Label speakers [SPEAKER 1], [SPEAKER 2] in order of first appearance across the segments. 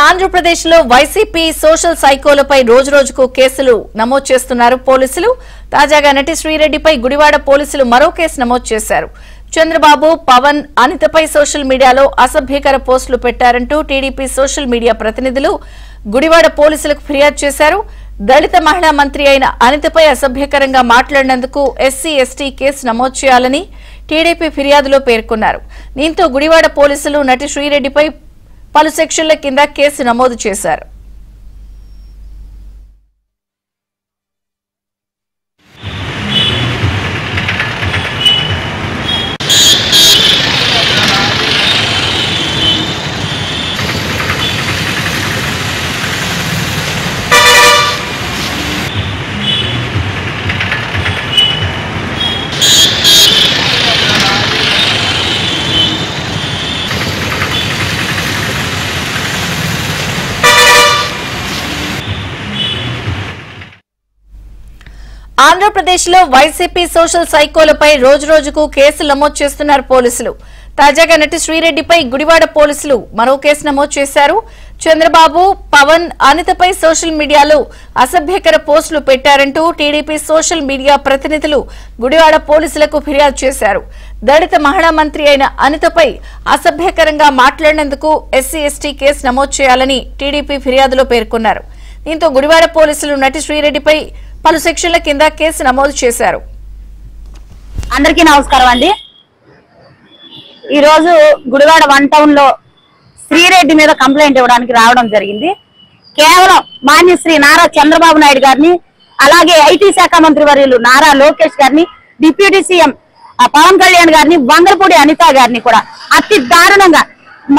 [SPEAKER 1] ఆంధ్రప్రదేశ్ లో YCP social సైకోలపై రోజు రోజుకు కేసులు నమోదు చేస్తున్నారు పోలీసులు. తాజాగా నటి శ్రీరెడ్డిపై గుడివాడ పోలీసులు మరో కేసు నమోదు చేశారు. చంద్రబాబు, పవన్, అనితపై సోషల్ మీడియాలో అసభ్యకర పోస్టులు పెట్టారంటూ టీడీపీ సోషల్ మీడియా ప్రతినిధులు గుడివాడ పోలీసులకు ఫిర్యాదు చేశారు. దళిత మహిళా మంత్రి అయిన అనితపై అసభ్యకరంగా మాట్లాడినందుకు ఎస్సీ ఎస్టీ కేసు నమోదు చేయాలని టీడీపీ ఫిర్యాదులో పేర్కొన్నారు. దీంతో గుడివాడ పోలీసులు నటి శ్రీరెడ్డిపై పలు సెక్షన్ల కింద కేసు నమోదు చేశారు. ఆంధ్రప్రదేశ్ లో వైసీపీ సోషల్ సైకోలపై రోజు రోజుకు కేసులు నమోదు చేస్తున్నారు పోలీసులు. తాజాగా నటి శ్రీరెడ్డిపై గుడివాడ పోలీసులు మరో కేసు నమోదు చేశారు. చంద్రబాబు, పవన్, అనితపై సోషల్ మీడియాలో అసభ్యకర పోస్టులు పెట్టారంటూ టీడీపీ సోషల్ మీడియా ప్రతినిధులు గుడివాడ పోలీసులకు ఫిర్యాదు చేశారు. దళిత మహిళా మంత్రి అయిన అనితపై అసభ్యకరంగా మాట్లాడినందుకు ఎస్సీ ఎస్టీ కేసు నమోదు చేయాలని టీడీపీ ఫిర్యాదులో పేర్కొన్నారు. దీంతో గుడివాడ పోలీసులు నటి శ్రీరెడ్డిపై పలు సెక్షన్ల కింద కేసు నమోదు చేశారు.
[SPEAKER 2] అందరికీ నమస్కారం అండి. ఈరోజు గుడివాడ 1 టౌన్ లో శ్రీరెడ్డి మీద కంప్లైంట్ ఇవ్వడానికి రావడం జరిగింది. కేవలం మాన్యశ్రీ నారా చంద్రబాబు నాయుడు గారిని, అలాగే ఐటీ శాఖ మంత్రి వర్యులు నారా లోకేష్ గారిని, డిప్యూటీ సీఎం పవన్ కళ్యాణ్ గారిని, వంగరపూడి అనిత గారిని కూడా అతి దారుణంగా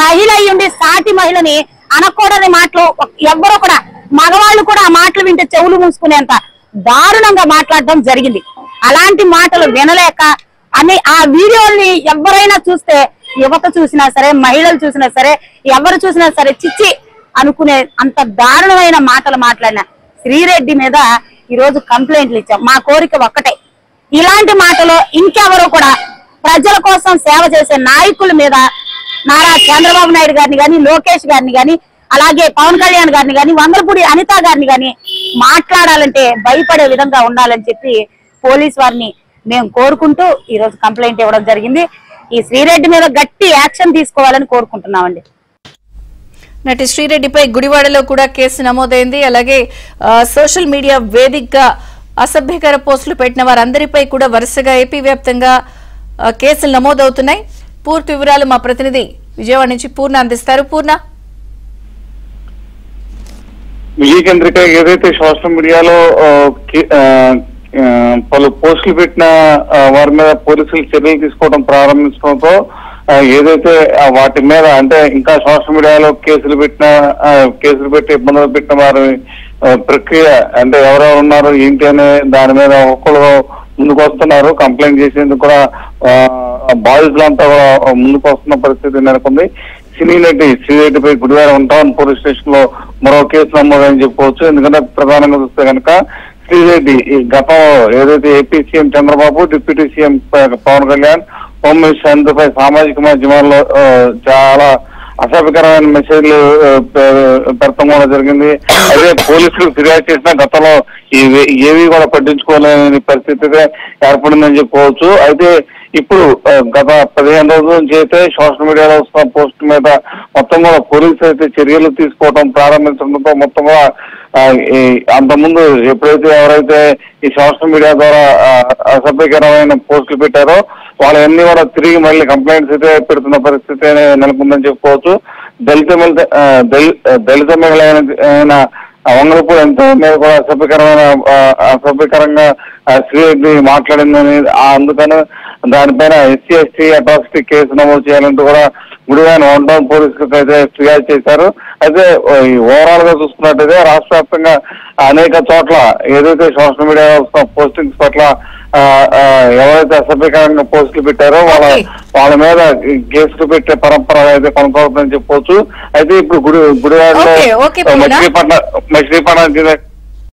[SPEAKER 2] మహిళ అయ్యుండి సాటి మహిళని అనకూడని మాటలు ఎవ్వరూ కూడా మగవాళ్ళు కూడా ఆ మాటలు వింటే చెవులు మూసుకునేంత దారుణంగా మాట్లాడడం జరిగింది. అలాంటి మాటలు వినలేక ఆ వీడియోల్ని ఎవరైనా చూస్తే, యువత చూసినా సరే, మహిళలు చూసినా సరే, ఎవరు చూసినా సరే చిచ్చి అనుకునే అంత దారుణమైన మాటలు మాట్లాడిన శ్రీరెడ్డి మీద ఈరోజు కంప్లైంట్లు ఇచ్చాం. మా కోరిక ఒక్కటే, ఇలాంటి మాటలు ఇంకెవరో కూడా ప్రజల కోసం సేవ చేసే నాయకుల మీద నారా చంద్రబాబు నాయుడు గారిని గాని, లోకేష్ గారిని గాని, అలాగే పవన్ కళ్యాణ్ గారిని గాని, వంగరపూడి అనిత గారిని గాని మాట్లాడాలంటే భయపడే విధంగా ఉండాలని చెప్పి పోలీస్ వారిని మేము కోరుకుంటూ ఈరోజు కంప్లైంట్ ఇవ్వడం జరిగింది. ఈ శ్రీరెడ్డి మీద గట్టి యాక్షన్ తీసుకోవాలని కోరుకుంటున్నామండి.
[SPEAKER 1] నటి శ్రీరెడ్డిపై గుడివాడలో కూడా కేసు నమోదైంది. అలాగే సోషల్ మీడియా వేదికగా అసభ్యకర పోస్టులు పెట్టిన వారందరిపై కూడా వరుసగా ఏపీ వ్యాప్తంగా కేసులు నమోదవుతున్నాయి. పూర్తి వివరాలు మా ప్రతినిధి విజయవాడ నుంచి పూర్ణ అందిస్తారు. పూర్ణ,
[SPEAKER 3] విజయచంద్రిక ఏదైతే సోషల్ మీడియాలో పలు పోస్టులు పెట్టిన వారి మీద పోలీసులు చర్యలు తీసుకోవడం ప్రారంభించడంతో ఏదైతే వాటి మీద అంటే ఇంకా సోషల్ మీడియాలో కేసులు పెట్టి ఇబ్బందులు పెట్టిన వారి ప్రక్రియ అంటే ఎవరెవరు ఉన్నారు ఏంటి అనే దాని మీద ఒక్కరు ముందుకు వస్తున్నారు. కంప్లైంట్ చేసేందుకు కూడా బాధితులంతా కూడా ముందుకు వస్తున్న పరిస్థితి నెలకొంది. సినీ నటి శ్రీరెడ్డిపై గుడివాడ 1 టౌన్ పోలీస్ స్టేషన్ లో మరో కేసు నమోదని చెప్పుకోవచ్చు. ఎందుకంటే ప్రధానంగా చూస్తే కనుక శ్రీరెడ్డి గతంలో ఏదైతే AP CM Chandrababu, deputy CM Pawan Kalyan, home minister అనితపై సామాజిక మాధ్యమాల్లో చాలా అసభ్యకరమైన మెసేజ్లు పెడతాం కూడా జరిగింది. అదే పోలీసులకు ఫిర్యాదు చేసిన గతంలో ఏవి కూడా పట్టించుకోలేని పరిస్థితి ఏర్పడిందని చెప్పుకోవచ్చు. అయితే ఇప్పుడు గత 15 రోజుల నుంచి అయితే సోషల్ మీడియాలో వస్తున్న పోస్ట్ మీద మొత్తం కూడా పోలీసులు అయితే చర్యలు తీసుకోవడం ప్రారంభించడంతో మొత్తం కూడా అంతకుముందు ఎప్పుడైతే ఎవరైతే ఈ సోషల్ మీడియా ద్వారా అసభ్యకరమైన పోస్టులు పెట్టారో వాళ్ళన్నీ కూడా తిరిగి మళ్ళీ కంప్లైంట్స్ అయితే పెడుతున్న పరిస్థితి నెలకొందని చెప్పుకోవచ్చు. దళిత మహిళ అయిన వంగరపూడి ఎంత మీద కూడా అసభ్యకరంగా శ్రీరెడ్డి మాట్లాడిందని, అందుకని దానిపైన ఎస్సీ ఎస్టీ అట్రాసిటీ కేసు నమోదు చేయాలంటూ కూడా గుడివాడ 1 టౌన్ పోలీసులకు అయితే ఫిర్యాదు చేశారు. అయితే ఓవరాల్ గా చూసుకున్నట్టయితే రాష్ట్ర వ్యాప్తంగా అనేక చోట్ల ఏదైతే సోషల్ మీడియా పోస్టింగ్స్ పట్ల ఎవరైతే అసభ్యకరంగా పోస్టులు పెట్టారో వాళ్ళ మీద కేసులు పెట్టే పరంపర అయితే కొనసాగుతుందని చెప్పవచ్చు. అయితే ఇప్పుడు గుడివాడలో మచిలీపట్నం